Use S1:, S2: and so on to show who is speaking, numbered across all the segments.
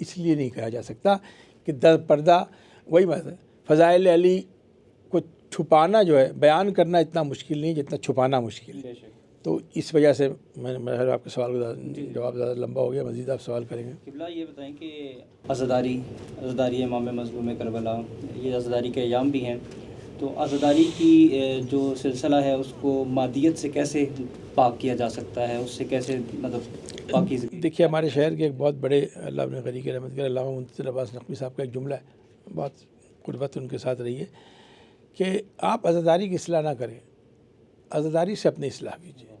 S1: اس لیے نہیں کہا جا سکتا کہ در پردہ وہی بات ہے، فضائل علی کو چھپانا جو ہے، بیان کرنا اتنا مشکل نہیں جتنا چھپانا مشکل ہے. تو اس وجہ سے میں نے آپ کے سوال کا جواب زیادہ لمبا ہو گیا، مزید آپ سوال کریں گے.
S2: قبلہ یہ بتائیں کہ عزاداری امام مظلوم کربلا، یہ عزاداری کے ایام بھی ہیں، تو عزاداری کی جو سلسلہ ہے اس کو مادیت سے کیسے پاک کیا جا سکتا ہے، اس سے کیسے مطلب پاکیزگی؟
S1: دیکھیے ہمارے شہر کے ایک بہت بڑے اللہ ابن غنی کی رحمت کرے علامہ منتصر عباس نقوی صاحب کا ایک جملہ ہے، بہت قربت ان کے ساتھ رہی ہے کہ آپ عزاداری کی اصلاح نہ کریں، عزاداری سے اپنی اصلاح کیجیے.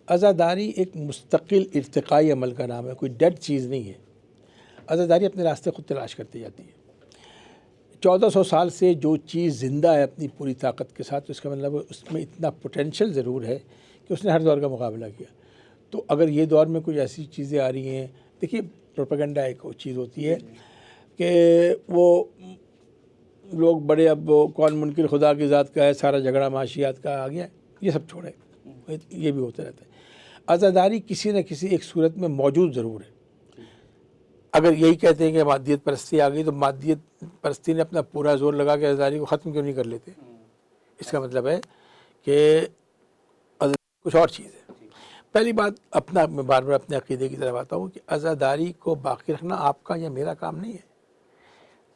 S1: عزاداری ایک مستقل ارتقائی عمل کا نام ہے، کوئی ڈیڈ چیز نہیں ہے. عزاداری اپنے راستے خود تلاش کرتی جاتی ہے. 1400 سال سے جو چیز زندہ ہے اپنی پوری طاقت کے ساتھ، اس کا مطلب اس میں اتنا پوٹینشیل ضرور ہے کہ اس نے ہر دور کا مقابلہ کیا. تو اگر یہ دور میں کوئی ایسی چیزیں آ رہی ہیں، دیکھیے پروپیگنڈا ایک چیز ہوتی ہے کہ وہ لوگ بڑے اب وہ کون منکر خدا کی ذات کا ہے، سارا جھگڑا معاشیات کا آ گیا، یہ سب چھوڑے، یہ بھی ہوتا رہتا ہے. عزاداری کسی نہ کسی ایک صورت میں موجود ضرور ہے. اگر یہی کہتے ہیں کہ مادیت پرستی آ گئی، تو مادیت پرستی نے اپنا پورا زور لگا کے عزاداری کو ختم کیوں نہیں کر لیتے؟ اس کا مطلب ہے کہ عزاداری کچھ اور چیز ہے. پہلی بات، میں بار بار اپنے عقیدے کی طرف آتا ہوں کہ عزاداری کو باقی رکھنا آپ کا یا میرا کام نہیں ہے.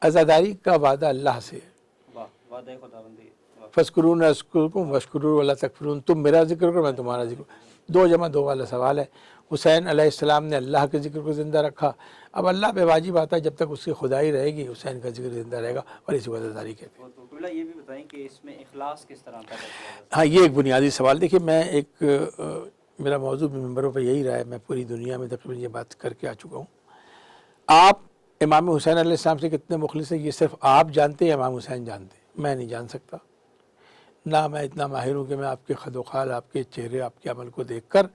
S1: عزاداری کا وعدہ اللہ سے ہے،
S2: وعدہ خداوندی.
S1: فَاذْكُرُونِ أَذْكُرْكُمْ وَاشْكُرُوا وَلَا تَكْفُرُونَ. تم میرا ذکر کرو، میں تمہارا ذکر کروں. 2 + 2 والا سوال ہے. حسین علیہ السلام نے اللہ کے ذکر کو زندہ رکھا. اب اللہ پہ واجب آتا ہے جب تک اس کی خدائی رہے گی حسین کا ذکر زندہ رہے گا، اور اسی کو عزاداری کہتے ہیں.
S2: قبلہ یہ بھی بتائیں کہ اس میں اخلاص کس طرح پیدا کیا جاتا ہے؟
S1: ہاں، یہ ایک بنیادی سوال. دیکھیے میں میرا موضوع بھی ممبروں پہ یہی رہا ہے، میں پوری دنیا میں تقریباً یہ بات کر کے آ چکا ہوں. آپ امام حسین علیہ السلام سے کتنے مخلص ہیں یہ صرف آپ جانتے ہیں، امام حسین جانتے ہیں. میں نہیں جان سکتا، نہ میں اتنا ماہر ہوں کہ میں آپ کے خد و خال، آپ کے چہرے، آپ کے عمل کو دیکھ کر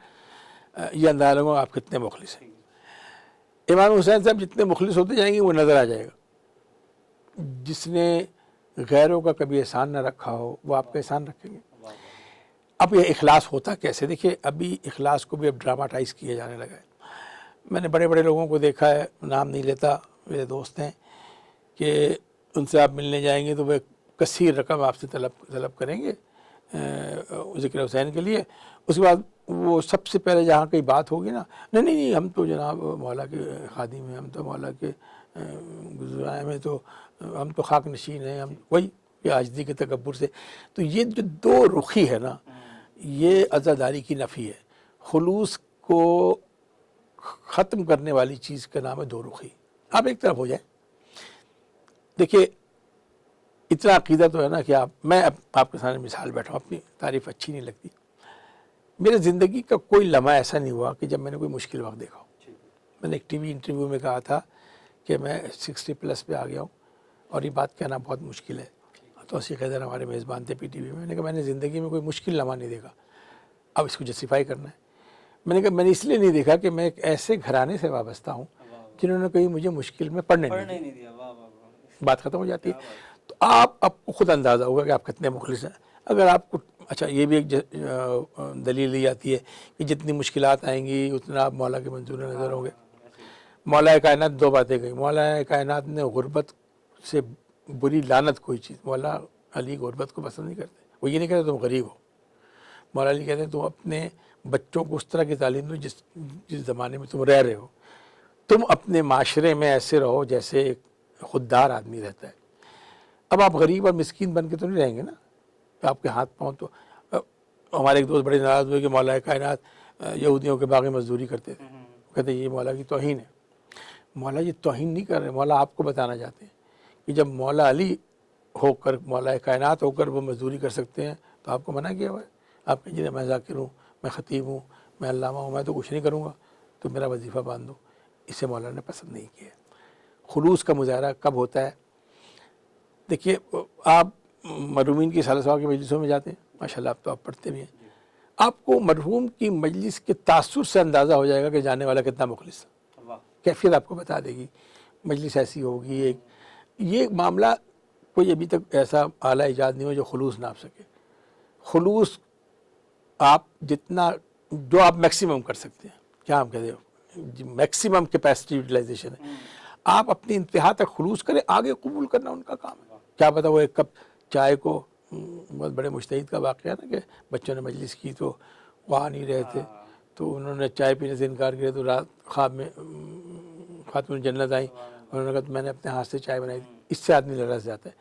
S1: یہ اندازہ لگوں آپ کتنے مخلص ہیں. امام حسین صاحب جتنے مخلص ہوتے جائیں گے وہ نظر آ جائے گا. جس نے غیروں کا کبھی احسان نہ رکھا ہو وہ آپ کا احسان رکھیں گے. اب یہ اخلاص ہوتا کیسے؟ دیکھیے ابھی اخلاص کو بھی اب ڈراماٹائز کیا جانے لگا ہے. میں نے بڑے بڑے لوگوں کو دیکھا ہے، نام نہیں لیتا، میرے دوست ہیں، کہ ان سے آپ ملنے جائیں گے تو وہ کثیر رقم آپ سے طلب کریں گے ذکر حسین کے لیے. اس کے بعد وہ سب سے پہلے جہاں کئی بات ہوگی نا، نہیں ہم تو جناب مولا کے خادم ہیں، ہم تو مولا کے گزرائے میں تو ہم تو خاک نشین ہیں، ہم وہی یہ عاجزی کے تکبر سے. تو یہ جو دو رخی ہے نا، یہ عزاداری کی نفی ہے. خلوص کو ختم کرنے والی چیز کا نام ہے دو رخی. آپ ایک طرف ہو جائیں. دیکھیے اتنا عقیدہ تو ہے نا کہ میں آپ کے سامنے مثال بیٹھا ہوں، اپنی تعریف اچھی نہیں لگتی. میرے زندگی کا کوئی لمحہ ایسا نہیں ہوا کہ جب میں نے کوئی مشکل وقت دیکھا ہو. میں نے ایک ٹی وی انٹرویو میں کہا تھا کہ میں 60+ پہ آ گیا ہوں اور یہ بات کہنا بہت مشکل ہے. تو اسی حیدر ہمارے میزبان تھے PTV میں. میں نے کہا میں نے زندگی میں کوئی مشکل لمحہ نہیں دیکھا، اب اس کو جسٹیفائی کرنا ہے. میں نے کہا میں نے اس لیے نہیں دیکھا کہ میں ایک ایسے گھرانے سے وابستہ ہوں جنہوں نے کہیں مجھے مشکل میں پڑھنے نہیں دیا. بات ختم ہو جاتی ہے. تو آپ کو خود اندازہ ہوگا کہ آپ کتنے مخلص ہیں. اگر آپ کو اچھا یہ بھی ایک دلیل دی جاتی ہے کہ جتنی مشکلات آئیں گی اتنا آپ مولا کے منظور نظر ہوں گے. مولا کائنات 2 باتیں کہیں. مولا کائنات نے غربت سے بری لعنت کوئی چیز، مولا علی غربت کو پسند نہیں کرتے. وہ یہ نہیں کہتے تم غریب ہو. مولا علی کہتے ہیں تم اپنے بچوں کو اس طرح کی تعلیم دو جس زمانے میں تم رہ رہے ہو. تم اپنے معاشرے میں ایسے رہو جیسے ایک خوددار آدمی رہتا ہے. اب آپ غریب اور مسکین بن کے تو نہیں رہیں گے نا، آپ کے ہاتھ پاؤں تو. ہمارے ایک دوست بڑے ناراض ہوئے کہ مولا کائنات یہودیوں کے باغی مزدوری کرتے تھے. کہتے یہ مولا کی توہین ہے. مولا یہ توہین نہیں کر رہے، مولا آپ کو بتانا چاہتے ہیں کہ جب مولا علی ہو کر، مولا کائنات ہو کر وہ مزدوری کر سکتے ہیں تو آپ کو منع کیا ہوا ہے. آپ کہیں میں ذاکر ہوں، میں خطیب ہوں، میں علامہ ہوں، میں تو کچھ نہیں کروں گا، تو میرا وظیفہ باندھ دو. اسے مولا نے پسند نہیں کیا. خلوص کا مظاہرہ کب ہوتا ہے؟ دیکھیے آپ مرحومین کی سالہ سوال کی مجلسوں میں جاتے ہیں، ماشاءاللہ آپ پڑھتے بھی ہیں. آپ کو مرحوم کی مجلس کے تاثر سے اندازہ ہو جائے گا کہ جانے والا کتنا مخلص ہے. کیفیت آپ کو بتا دے گی. مجلس ایسی ہوگی. یہ معاملہ کوئی ابھی تک ایسا اعلیٰ ایجاد نہیں ہو جو خلوص ناپ سکے. خلوص آپ جتنا جو آپ میکسیمم کر سکتے ہیں، کیا ہم کہتے ہیں میکسیمم کیپیسٹی یوٹیلائزیشن ہے. آپ اپنی انتہا تک خلوص کریں, آگے قبول کرنا ان کا کام ہے. کیا پتہ وہ ایک کپ چائے کو, بہت بڑے مجتہد کا واقعہ نا کہ بچوں نے مجلس کی تو وہ آ نہیں رہے تھے, تو انہوں نے چائے پینے سے انکار کیا, تو رات خواب میں خاتون جنت آئیں, انہوں نے کہا تو میں نے اپنے ہاتھ سے چائے بنائی تھی. اس سے آدمی لرز جاتا ہے.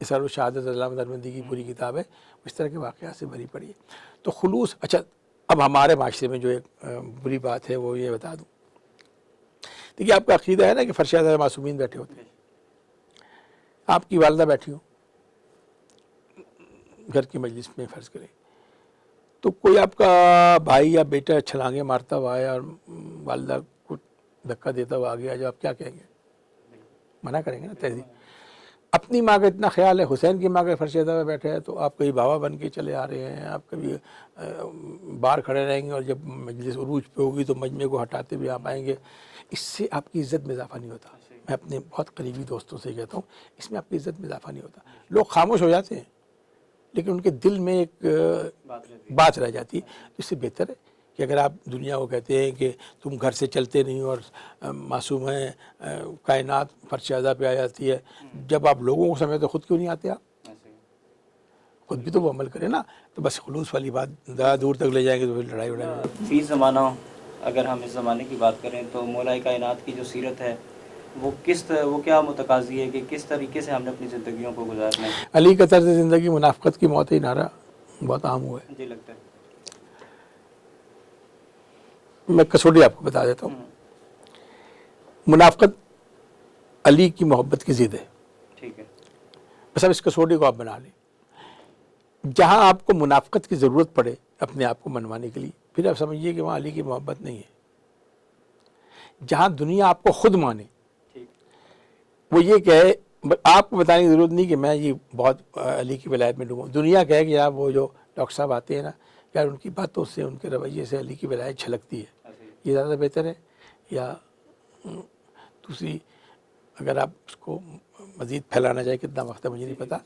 S1: اس اور شہادت علامہ درمندی کی پوری کتاب ہے, اس طرح کے واقعات سے بھری پڑی ہے. تو خلوص. اچھا اب ہمارے معاشرے میں جو ایک بری بات ہے وہ یہ بتا دوں. دیکھیے آپ کا عقیدہ ہے نا کہ فرش حضرت معصومین بیٹھے ہوتے ہیں, آپ کی والدہ بیٹھی ہوں گھر کی مجلس میں فرض کریں, تو کوئی آپ کا بھائی یا بیٹا چھلانگیں مارتا ہوا آیا اور والدہ کو دھکا دیتا ہوا آ گیا, جو آپ کیا کہیں گے؟ منع کریں گے نا تہذیب. اپنی ماں کا اتنا خیال ہے, حسین کی ماں کے فرش حضرت میں بیٹھے ہیں تو آپ کبھی بابا بن کے چلے آ رہے ہیں, آپ کبھی باہر کھڑے رہیں گے اور جب مجلس عروج پہ ہوگی تو مجمع کو ہٹاتے بھی آپ آئیں گے. اس سے آپ کی عزت میں اضافہ نہیں ہوتا. میں اپنے بہت قریبی دوستوں سے کہتا ہوں اس میں آپ کی عزت میں اضافہ نہیں ہوتا. لوگ خاموش ہو جاتے ہیں لیکن ان کے دل میں ایک بات رہ جاتی ہے. اس سے بہتر ہے کہ اگر آپ دنیا کو کہتے ہیں کہ تم گھر سے چلتے نہیں اور معصوم ہیں, کائنات فرش اعضا پہ آ جاتی ہے, جب آپ لوگوں کو سمجھتے خود کیوں نہیں آتے؟ آپ خود بھی تو وہ عمل کریں نا. تو بس خلوص والی بات زیادہ دور تک لے جائیں گے تو پھر لڑائی ہو جائے گی.
S2: فی زمانہ اگر ہم اس زمانے کی بات کریں تو مولا کائنات کی جو سیرت ہے وہ کیا متقاضی ہے کہ کس طریقے سے ہم نے اپنی زندگیوں کو گزارنا ہے؟
S1: علی کا طرز زندگی منافقت کی موت ہی نعرہ بہت عام ہوا ہے.
S2: جی لگتا ہے.
S1: میں کسوٹی آپ کو بتا دیتا ہوں. منافقت علی کی محبت کی ضد ہے.
S2: ٹھیک ہے.
S1: بس اب اس کسوٹی کو آپ بنا لیں. جہاں آپ کو منافقت کی ضرورت پڑے اپنے آپ کو منوانے کے لیے, پھر آپ سمجھیے کہ وہاں علی کی محبت نہیں ہے. جہاں دنیا آپ کو خود مانے, وہ یہ کہے, آپ کو بتانے کی ضرورت نہیں کہ میں یہ بہت علی کی ولایت میں ڈوبوں. دنیا کہے کہ یار وہ جو ڈاکٹر صاحب آتے ہیں نا, یار ان کی باتوں سے ان کے رویے سے علی کی ولایت چھلکتی ہے, یہ زیادہ بہتر ہے. یا دوسری, اگر آپ اس کو مزید پھیلانا چاہیں, کتنا وقت ہے مجھے نہیں پتا.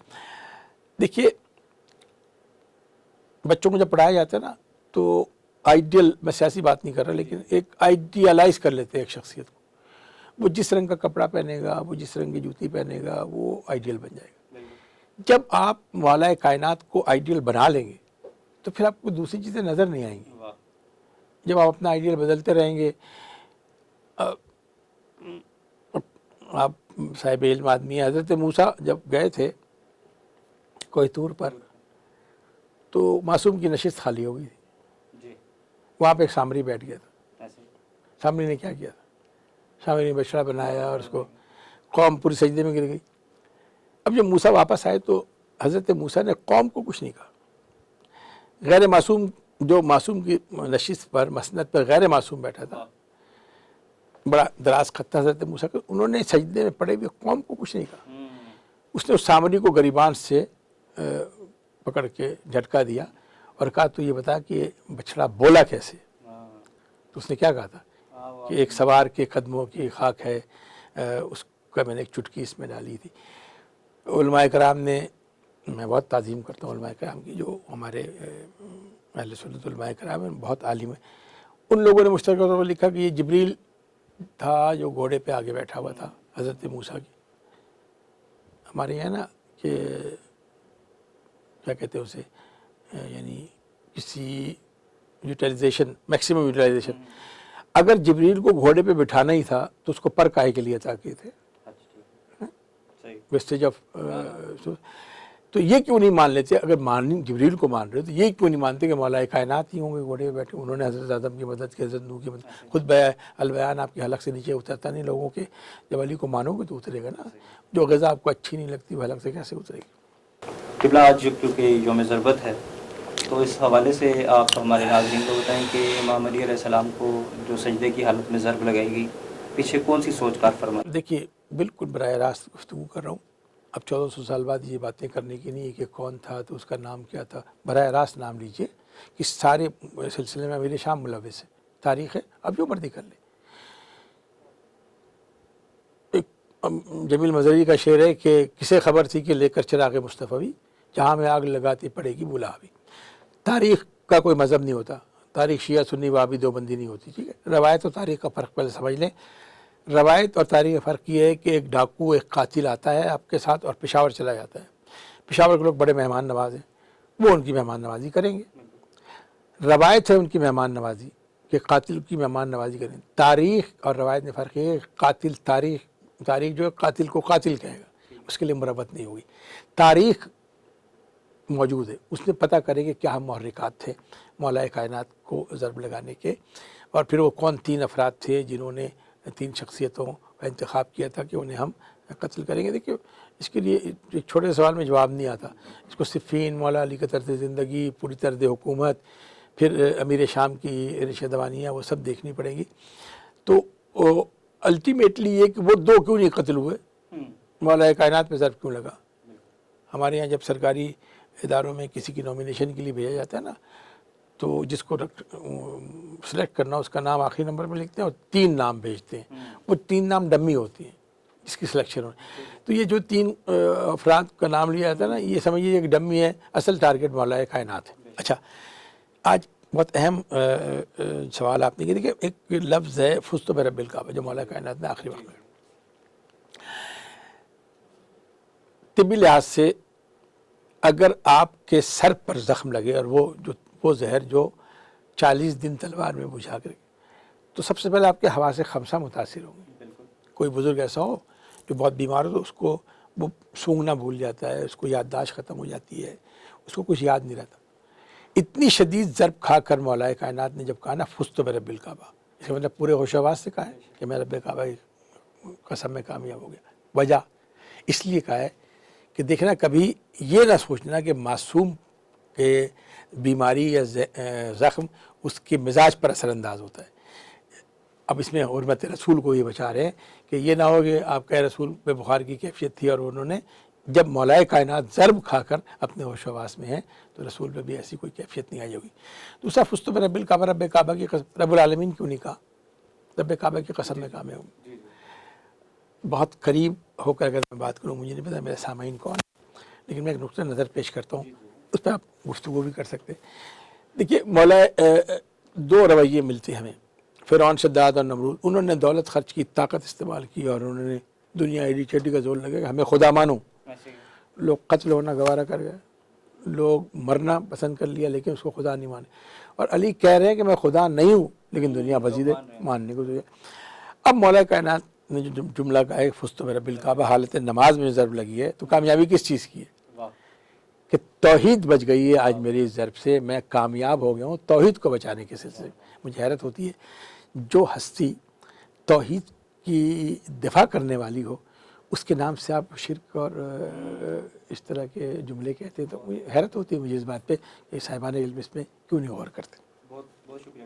S1: دیکھیے بچوں کو جب پڑھایا جاتا ہے نا تو آئیڈیل, میں سیاسی بات نہیں کر رہا, لیکن ایک آئیڈیالائز کر لیتے ہیں ایک شخصیت کو. وہ جس رنگ کا کپڑا پہنے گا, وہ جس رنگ کی جوتی پہنے گا, وہ آئیڈیل بن جائے گا. جب آپ مولا کائنات کو آئیڈیل بنا لیں گے تو پھر آپ کو دوسری چیزیں نظر نہیں آئیں گی. جب آپ اپنا آئیڈیل بدلتے رہیں گے, آپ صاحب علم آدمی ہیں. حضرت موسیٰ جب گئے تھے کوہ طور پر تو معصوم کی نشست خالی ہو گئی تھی. وہاں پہ ایک سامری بیٹھ گیا تھا. سامری نے کیا کیا تھا؟ سامری نے بچڑا بنایا اور اس کو, قوم پوری سجدے میں گر گئی. اب جب موسیٰ واپس آئے تو حضرت موسیٰ نے قوم کو کچھ نہیں کہا. غیر معصوم, جو معصوم کی نشست پر مسند پر غیر معصوم بیٹھا تھا, بڑا دراز خط تھا حضرت موسیٰ کا, انہوں نے سجدے میں پڑے ہوئے قوم کو کچھ نہیں کہا. اس نے اس سامری کو گریبان سے پکڑ کے جھٹکا دیا اور کہا تو یہ بتا کہ بچڑا بولا کیسے؟ تو اس نے کیا کہا تھا کہ ایک سوار کے قدموں کی خاک ہے, اس کا میں نے ایک چٹکی اس میں ڈالی تھی. علماء کرام نے, میں بہت تعظیم کرتا ہوں علماء کرام کی, جو ہمارے اہل سنت علماء کرام ہیں, بہت عالم ہیں. ان لوگوں نے مشترکہ طور پر لکھا کہ یہ جبریل تھا جو گھوڑے پہ آگے بیٹھا ہوا تھا حضرت موسیٰ کی. ہمارے یہاں نا کہ کیا کہتے ہیں اسے, یعنی کسی یوٹیلائزیشن, میکسیمم یوٹیلائزیشن. اگر جبریل کو گھوڑے پہ بٹھانا ہی تھا تو اس کو پر کاہے کے لیے عطا کیے تھے؟ Wastage of. تو یہ کیوں نہیں مان لیتے؟ اگر جبریل کو مان رہے تو یہ کیوں نہیں مانتے کہ مولا کائنات ہی ہوں گے گھوڑے پہ بیٹھے؟ انہوں نے حضرت آدم کی مدد کی, حضرت نوح کی مدد. خود البیان آپ کے حلق سے نیچے اترتا نہیں لوگوں کے, جب علی کو مانو گے تو اترے گا نا. جو غذا آپ کو اچھی نہیں لگتی وہ حلق سے کیسے اترے گی؟
S2: قبلہ آج کیونکہ یوم ضربت ہے تو اس حوالے سے آپ ہمارے ناظرین کو بتائیں کہ امام علی علیہ السلام کو جو سجدے کی حالت میں ضرب لگائی گئی, پیچھے کون سی سوچ کار فرمائی؟
S1: دیکھیے بالکل براہ راست گفتگو کر رہا ہوں. اب 1400 سال بعد یہ باتیں کرنے کی نہیں ہے کہ کون تھا تو اس کا نام کیا تھا. براہ راست نام لیجئے کہ سارے سلسلے میں میرے شام ملوث ہے, تاریخ ہے, اب جو مرضی کر لیں. ایک جمیل مظہری کا شعر ہے کہ کسے خبر تھی کہ لے کر چراغ مصطفی, جہاں میں آگ لگاتی پڑے گی بلا بھی. تاریخ کا کوئی مذہب نہیں ہوتا, تاریخ شیعہ سنی وہابی دیوبندی نہیں ہوتی. ٹھیک ہے, روایت و تاریخ کا فرق پہلے سمجھ لیں. روایت اور تاریخ کا فرق یہ ہے کہ ایک ڈاکو ایک قاتل آتا ہے آپ کے ساتھ اور پشاور چلا جاتا ہے. پشاور کے لوگ بڑے مہمان نواز ہیں, وہ ان کی مہمان نوازی کریں گے. روایت ہے ان کی مہمان نوازی کہ قاتل کی مہمان نوازی کریں. تاریخ اور روایت میں فرق یہ ہے کہ قاتل تاریخ جو ہے قاتل کو قاتل کہے گا, اس کے لیے مربت نہیں ہوگی. تاریخ موجود ہے, اس نے پتہ کرے کہ کیا محرکات تھے مولا کائنات کو ضرب لگانے کے, اور پھر وہ کون 3 افراد تھے جنہوں نے 3 شخصیتوں کا انتخاب کیا تھا کہ انہیں ہم قتل کریں گے. دیکھیے اس کے لیے ایک چھوٹے سوال میں جواب نہیں آتا. اس کو صفین, مولا علی کا طرز زندگی, پوری طرز حکومت, پھر امیر شام کی رشہ دوانیاں, وہ سب دیکھنی پڑیں گی. تو الٹیمیٹلی یہ کہ وہ 2 کیوں نہیں قتل ہوئے, مولا کائنات میں ضرب کیوں لگا. ہمارے یہاں جب سرکاری اداروں میں کسی کی نومینیشن کے لیے بھیجا جاتا ہے نا, تو جس کو سلیکٹ کرنا اس کا نام آخری نمبر میں لکھتے ہیں اور 3 نام بھیجتے ہیں. وہ 3 نام ڈمی ہوتی ہیں جس کی سلیکشن ہو. تو یہ جو 3 افراد کا نام لیا جاتا ہے نا, یہ سمجھیے کہ ڈمی ہے, اصل ٹارگیٹ مولا کائنات ہے. اچھا, آج بہت اہم سوال آپ نے کیا. دیکھیے ایک لفظ ہے فزت برب الکعبہ جو مولا کائنات نے آخری وقت میں, طبی لحاظ سے اگر آپ کے سر پر زخم لگے اور وہ زہر جو 40 دن تلوار میں بجھا کر, تو سب سے پہلے آپ کے حواس خمسہ متاثر ہوں گے. کوئی بزرگ ایسا ہو جو بہت بیمار ہو تو اس کو وہ سونگنا بھول جاتا ہے, اس کو یادداشت ختم ہو جاتی ہے, اس کو کچھ یاد نہیں رہتا. اتنی شدید ضرب کھا کر مولا کائنات نے جب کہا نا فزت برب الکعبہ, اس کا مطلب پورے ہوش و حواس سے کہا ہے کہ میں رب کعبہ کی قسم میں کامیاب ہو گیا. وجہ اس لیے کہا ہے کہ دیکھنا کبھی یہ نہ سوچنا کہ معصوم کے بیماری یا زخم اس کے مزاج پر اثر انداز ہوتا ہے. اب اس میں حرمت رسول کو یہ بچا رہے ہیں کہ یہ نہ ہو کہ آپ کا رسول پہ بخار کی کیفیت تھی اور انہوں نے جب مولا کائنات ضرب کھا کر اپنے ہوش و حواس میں ہیں تو رسول پہ بھی ایسی کوئی کیفیت نہیں آئی ہوگی. دوسرا فزت برب الکعبہ, رب کعبہ کی قسم, رب العالمین کیوں نہیں کہا, رب کعبہ کی قسم میں کامیاب ہوں. بہت قریب ہو کر اگر میں بات کروں, مجھے نہیں پتا میرے سامعین کون ہے, لیکن میں ایک نقطہ نظر پیش کرتا ہوں, اس پہ آپ گفتگو بھی کر سکتے. دیکھیے مولا 2 رویے ملتے ہیں ہمیں, فرعون, شداد اور نمرود. انہوں نے دولت خرچ کی, طاقت استعمال کی اور انہوں نے دنیا ایڈی چیڈی کا زور لگے کہ ہمیں خدا مانو. لوگ قتل ہونا گوارا کر گئے, لوگ مرنا پسند کر لیا لیکن اس کو خدا نہیں مانے. اور علی کہہ رہے ہیں کہ میں خدا نہیں ہوں لیکن دنیا مزید ماننے کو دے. اب مولا کائنات نے جو جملہ کہا ہے فزت برب الکعبہ, حالت نماز میں ضرب لگی ہے, تو کامیابی کس چیز کی ہے کہ توحید بچ گئی ہے. آج میری اس ضرب سے میں کامیاب ہو گیا ہوں توحید کو بچانے کے سلسلے. مجھے حیرت ہوتی ہے جو ہستی توحید کی دفاع کرنے والی ہو اس کے نام سے آپ شرک اور اس طرح کے جملے کہتے ہیں, تو مجھے حیرت ہوتی ہے مجھے اس بات پہ کہ صاحبان علم اس پہ کیوں نہیں غور کرتے.
S2: بہت بہت شکریہ.